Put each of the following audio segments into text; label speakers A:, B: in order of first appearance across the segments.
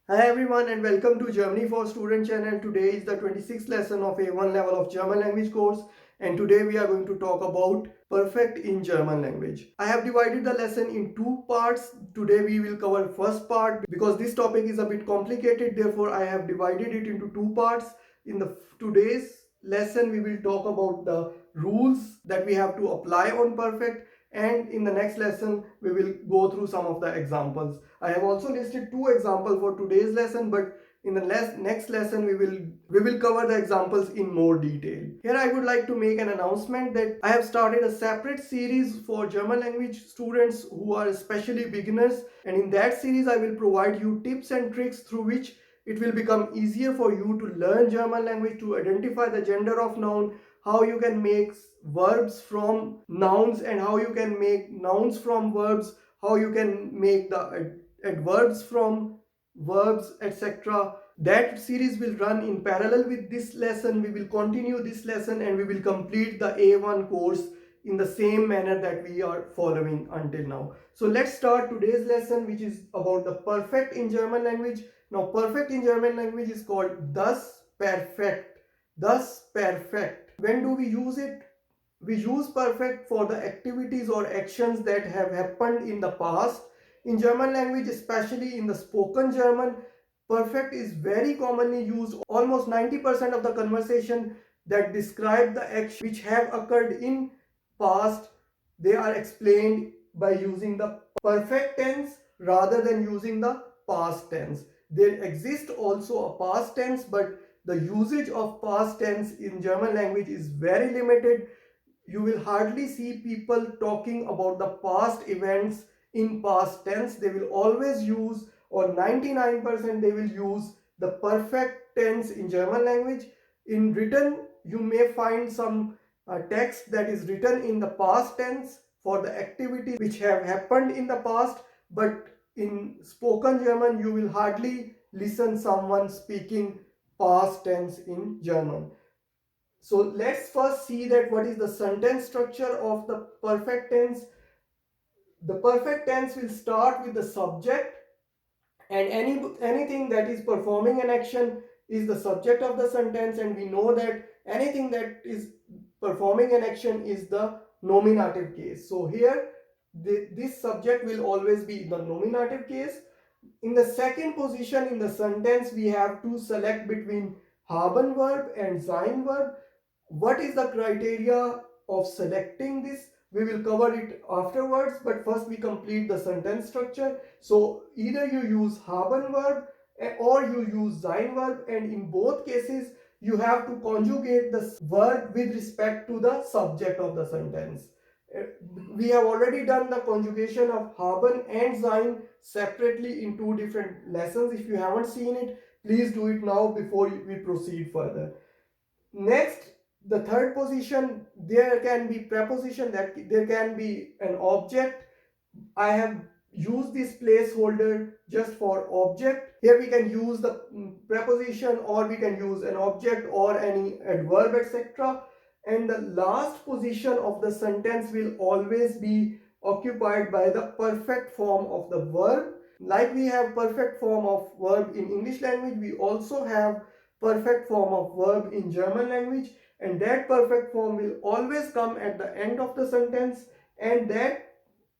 A: Hi everyone and welcome to Germany for Student channel. Today is the 26th lesson of A1 level of German language course and today we are going to talk about perfect in German language. I have divided the lesson in two parts. Today we will cover first part because this topic is a bit complicated, therefore I have divided it into two parts. In the today's lesson we will talk about the rules that we have to apply on perfect, and in the next lesson we will go through some of the examples. I have also listed two examples for today's lesson, but in the next lesson we will cover the examples in more detail. Here I would like to make an announcement that I have started a separate series for German language students who are especially beginners, and in that series I will provide you tips and tricks through which it will become easier for you to learn German language, to identify the gender of noun, how you can make verbs from nouns and how you can make nouns from verbs, how you can make the adverbs from verbs, etc. That series will run in parallel with this lesson. We will continue this lesson and we will complete the A1 course in the same manner that we are following until now. So let's start today's lesson, which is about the perfect in German language. Now perfect in German language is called das perfekt. Das perfekt. When do we use it? We use perfect for the activities or actions that have happened in the past. In German language, especially in the spoken German, perfect is very commonly used. Almost 90% of the conversation that describe the action which have occurred in past, they are explained by using the perfect tense rather than using the past tense. There exists also a past tense, but the usage of past tense in German language is very limited. You will hardly see people talking about the past events in past tense. They will always use, or 99% they will use the perfect tense in German language. In written, you may find some text that is written in the past tense for the activities which have happened in the past, but in spoken German you will hardly listen someone speaking past tense in German. So let's first see that what is the sentence structure of the perfect tense. The perfect tense will start with the subject, and anything that is performing an action is the subject of the sentence, and we know that anything that is performing an action is the nominative case. So here this subject will always be the nominative case. In the second position in the sentence we have to select between haben verb and sein verb. What is the criteria of selecting this? We will cover it afterwards, but first we complete the sentence structure. So either you use haben verb or you use sein verb, and in both cases you have to conjugate the verb with respect to the subject of the sentence. Uh, We have already done the conjugation of haben and sein separately in two different lessons. If you haven't seen it, please do it now before we proceed further. Next, the third position, there can be preposition, that there can be an object. I have used this placeholder just for object. Here we can use the preposition, or we can use an object or any adverb, etc. And the last position of the sentence will always be occupied by the perfect form of the verb. Like we have perfect form of verb in English language, we also have perfect form of verb in German language, and that perfect form will always come at the end of the sentence, and that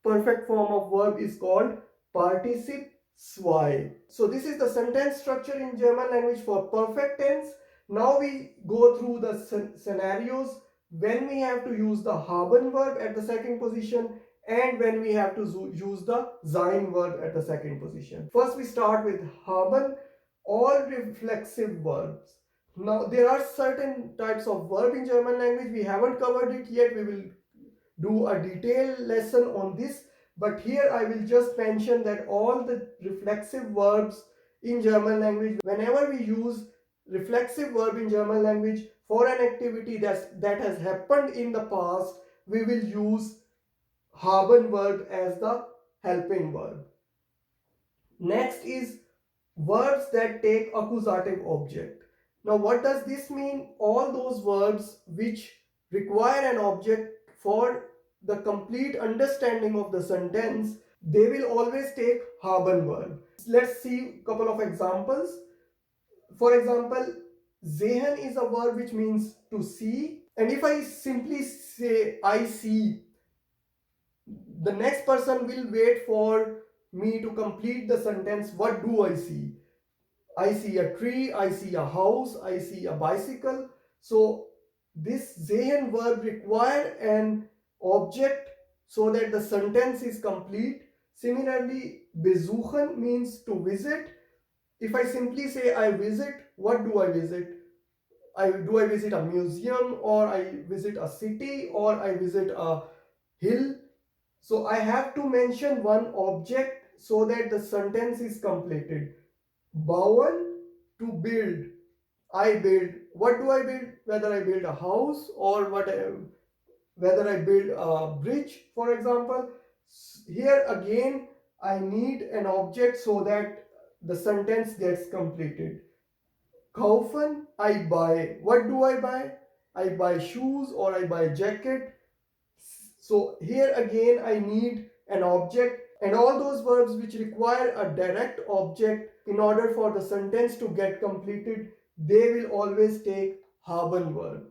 A: perfect form of verb is called participle zwei. So this is the sentence structure in German language for perfect tense. Now we go through the scenarios when we have to use the haben verb at the second position and when we have to use the sein verb at the second position. First we start with haben, all reflexive verbs. Now there are certain types of verb in German language. We haven't covered it yet. We will do a detailed lesson on this, but here I will just mention that all the reflexive verbs in German language, whenever we use reflexive verb in German language for an activity that has happened in the past, we will use haben verb as the helping verb. Next is verbs that take accusative object. Now what does this mean? All those verbs which require an object for the complete understanding of the sentence, they will always take haben verb. Let's see a couple of examples. For example, sehen is a verb which means to see, and if I simply say I see, the next person will wait for me to complete the sentence. What do I see? I see a tree, I see a house, I see a bicycle. So this sehen verb require an object so that the sentence is complete. Similarly, besuchen means to visit. If I simply say I visit, what do I visit? Do I visit a museum, or I visit a city, or I visit a hill? So I have to mention one object so that the sentence is completed. Bauen, to build. I build. What do I build? Whether I build a house or whether I build a bridge, for example. Here again, I need an object so that the sentence gets completed. Kaufen, I buy. What do I buy? I buy shoes or I buy jacket. So here again I need an object, and all those verbs which require a direct object in order for the sentence to get completed, they will always take haben verb.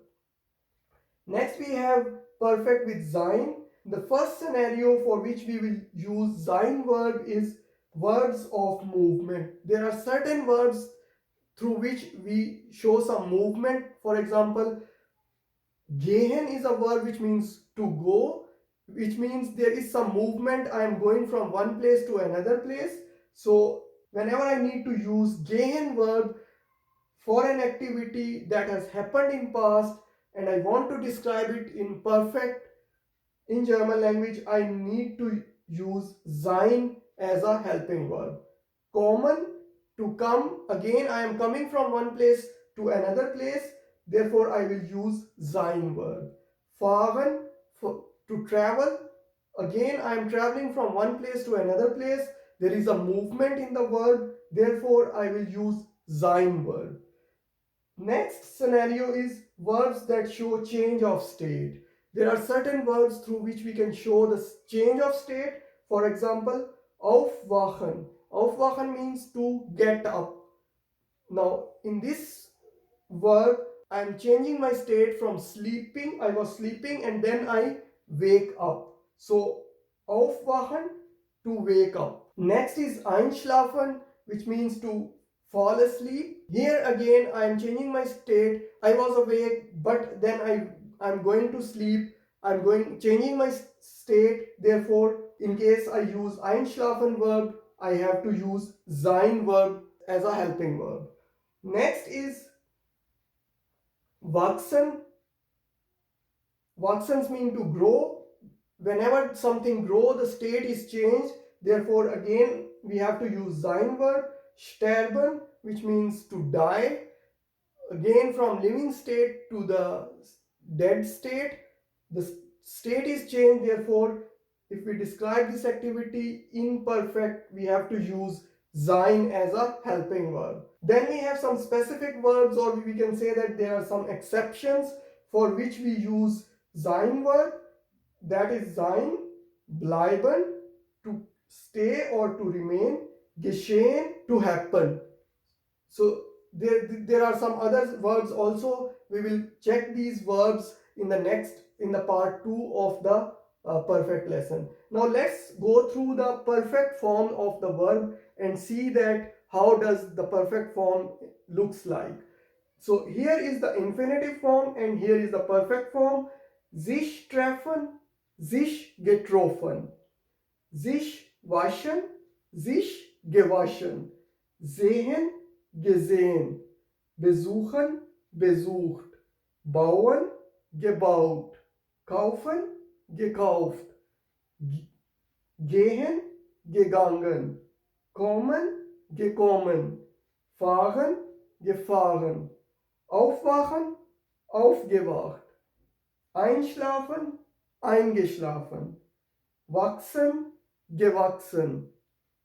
A: Next we have perfect with sein. The first scenario for which we will use sein verb is verbs of movement. There are certain verbs through which we show some movement. For example, gehen is a verb which means to go, which means there is some movement. I am going from one place to another place. So whenever I need to use gehen verb for an activity that has happened in past and I want to describe it in perfect in German language, I need to use sein as a helping verb. Kommen, to come. Again, I am coming from one place to another place. Therefore, I will use sein verb. Fahren, to travel. Again, I am traveling from one place to another place. There is a movement in the verb. Therefore, I will use sein verb. Next scenario is verbs that show change of state. There are certain verbs through which we can show the change of state. For example, aufwachen. Aufwachen means to get up. Now, in this verb, I am changing my state from sleeping. I was sleeping and then I wake up. So, aufwachen, to wake up. Next is einschlafen, which means to fall asleep. Here again, I am changing my state. I was awake, but then I'm going to sleep. Changing my state. Therefore, in case I use einschlafen verb, I have to use sein verb as a helping verb. Next is wachsen. Wachsens mean to grow. Whenever something grow, the state is changed. Therefore, again, we have to use sein verb. Sterben, which means to die. Again, from living state to the dead state, the state is changed. Therefore, if we describe this activity imperfect, we have to use sein as a helping verb. Then we have some specific verbs, or we can say that there are some exceptions for which we use sein verb. That is sein, bleiben, to stay or to remain, geschehen, to happen. So there are some other verbs also. We will check these verbs in the part 2 of the perfect lesson. Now let's go through the perfect form of the verb and see that how does the perfect form looks like. So here is the infinitive form and here is the perfect form. Sich treffen, sich getroffen, sich waschen, sich gewaschen, sehen, gesehen, besuchen, besucht, bauen, gebaut, kaufen, gekauft, gehen, gegangen, kommen, gekommen, fahren, gefahren, aufwachen, aufgewacht, einschlafen, eingeschlafen, wachsen, gewachsen,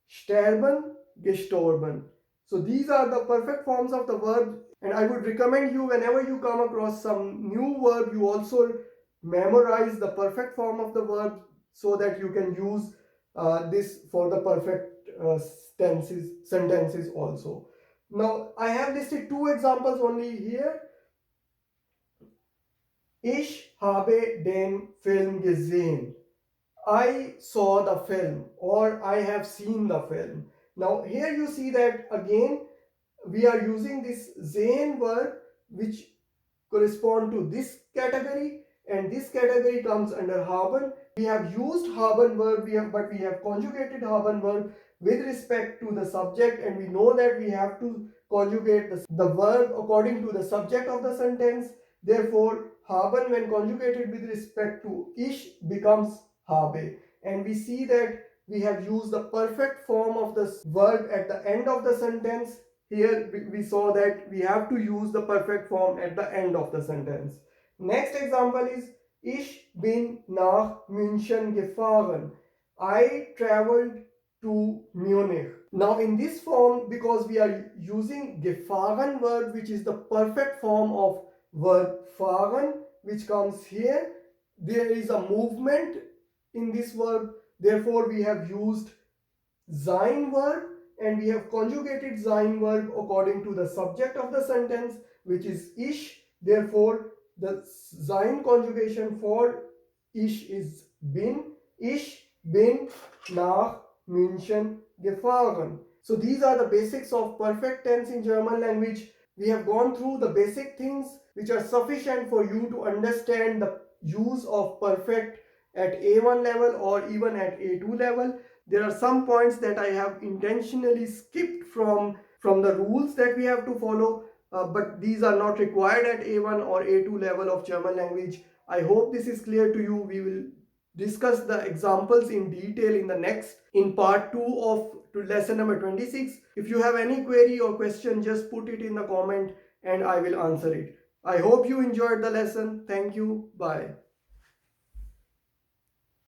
A: sterben, gestorben. So these are the perfect forms of the verb, and I would recommend you, whenever you come across some new verb, you also memorize the perfect form of the verb so that you can use this for the perfect sentences also. Now I have listed two examples only here. Ich habe den Film gesehen. I saw the film, or I have seen the film. Now here you see that again we are using this sein verb which correspond to this category, and this category comes under haben. We have used haben verb, but we have conjugated haben verb with respect to the subject, and we know that we have to conjugate the verb according to the subject of the sentence. Therefore haben when conjugated with respect to ich becomes habe, and we see that we have used the perfect form of this verb at the end of the sentence. Here we saw that we have to use the perfect form at the end of the sentence. Next example is Ich bin nach München gefahren. I traveled to Munich. Now in this form, because we are using gefahren verb, which is the perfect form of verb fahren, which comes here, there is a movement in this verb. Therefore we have used sein verb, and we have conjugated sein verb according to the subject of the sentence, which is ich. Therefore the sein conjugation for ich is bin. Ich bin nach München gefahren. So these are the basics of perfect tense in German language. We have gone through the basic things which are sufficient for you to understand the use of perfect at A1 level or even at A2 level. There are some points that I have intentionally skipped from the rules that we have to follow, but these are not required at A1 or A2 level of German language. I hope this is clear to you. We will discuss the examples in detail in part 2 of lesson number 26. If you have any query or question, just put it in the comment and I will answer it. I hope you enjoyed the lesson. Thank you. Bye.